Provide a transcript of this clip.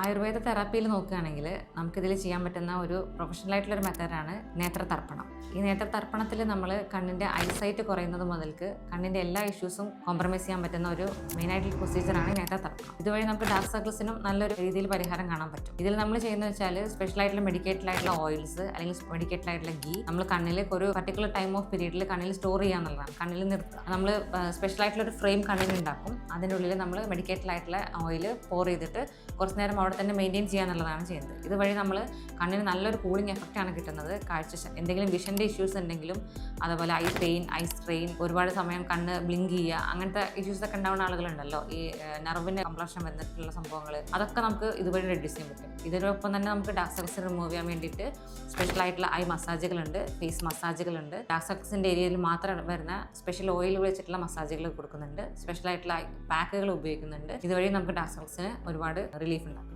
ആയുർവേദ തെറാപ്പിയിൽ നോക്കുകയാണെങ്കിൽ നമുക്കിതിൽ ചെയ്യാൻ പറ്റുന്ന ഒരു പ്രൊഫഷണലായിട്ടുള്ളൊരു മെത്തേഡാണ് നേത്രതർപ്പണം. ഈ നേത്രതർപ്പണത്തിൽ നമ്മൾ കണ്ണിൻ്റെ ഐസൈറ്റ് കുറയുന്നത് മുതൽക്ക് കണ്ണിൻ്റെ എല്ലാ ഇഷ്യൂസും കോംപ്രമൈസ് ചെയ്യാൻ പറ്റുന്ന ഒരു മെയിനായിട്ടുള്ള പ്രൊസീജിയറാണ് നേത്രതർപ്പണം. ഇതുവഴി നമുക്ക് ഡാർക്ക് സർക്കിൾസിനും നല്ലൊരു രീതിയിൽ പരിഹാരം കാണാൻ പറ്റും. ഇതിൽ നമ്മൾ ചെയ്യുന്നത് വെച്ചാൽ സ്പെഷ്യലായിട്ടുള്ള മെഡിക്കേറ്റഡ് ആയിട്ടുള്ള ഓയിൽസ് അല്ലെങ്കിൽ മെഡിക്കേറ്റഡ് ആയിട്ടുള്ള ഗീ നമ്മൾ കണ്ണിൽ ഒരു പർട്ടിക്കുലർ ടൈം ഓഫ് പീരീഡിൽ കണ്ണിൽ സ്റ്റോർ ചെയ്യാന്നുള്ളതാണ്. കണ്ണിൽ നിർത്തുക. നമ്മൾ സ്പെഷ്യലായിട്ടുള്ള ഒരു ഫ്രെയിം കണ്ണിൽ ഉണ്ടാക്കും. അതിനുള്ളിൽ നമ്മൾ മെഡിക്കേറ്റഡ് ആയിട്ടുള്ള ഓയിൽ പോർ ചെയ്തിട്ട് കുറച്ച് നേരം അവിടെ തന്നെ മെയിൻറ്റെയിൻ ചെയ്യാന്നുള്ളതാണ് ചെയ്യുന്നത്. ഇതുവഴി നമ്മൾ കണ്ണിന് നല്ലൊരു കൂളിംഗ് എഫക്റ്റാണ് കിട്ടുന്നത്. എന്തെങ്കിലും വിഷൻ്റെ ഇഷ്യൂസ് ഉണ്ടെങ്കിലും അതുപോലെ ഐ പെയിൻ, ഐ സ്ട്രെയിൻ, ഒരുപാട് സമയം കണ്ണ് ബ്ലിങ്ക് ചെയ്യുക, അങ്ങനത്തെ ഇഷ്യൂസൊക്കെ ഉണ്ടാവുന്ന ആളുകളുണ്ടല്ലോ, ഈ നെർവിൻ്റെ കംപ്ലഷൻ വന്നിട്ടുള്ള സംഭവങ്ങൾ, അതൊക്കെ നമുക്ക് ഇതുവഴി റെഡ്യൂസ് ചെയ്യാൻ പറ്റും. ഇതിനൊപ്പം തന്നെ നമുക്ക് ഡാർക്ക് സർക്കിൾസ് റിമൂവ് ചെയ്യാൻ വേണ്ടിയിട്ട് സ്പെഷ്യലായിട്ടുള്ള ഐ മസാജുകളുണ്ട്, ഫേസ് മസാജുകളുണ്ട്. ഡാർക്ക് സർക്കിൾസിൻ്റെ ഏരിയയിൽ മാത്രം വരുന്ന സ്പെഷ്യൽ ഓയിൽ വെച്ചിട്ടുള്ള മസാജുകൾ കൊടുക്കുന്നുണ്ട്. സ്പെഷ്യലായിട്ടുള്ള പാക്കുകൾ ഉപയോഗിക്കുന്നുണ്ട്. ഇതുവഴി നമുക്ക് ഡാർക്ക് സർക്കിൾസിന് ഒരുപാട് റിലീഫ് ഉണ്ടാക്കും.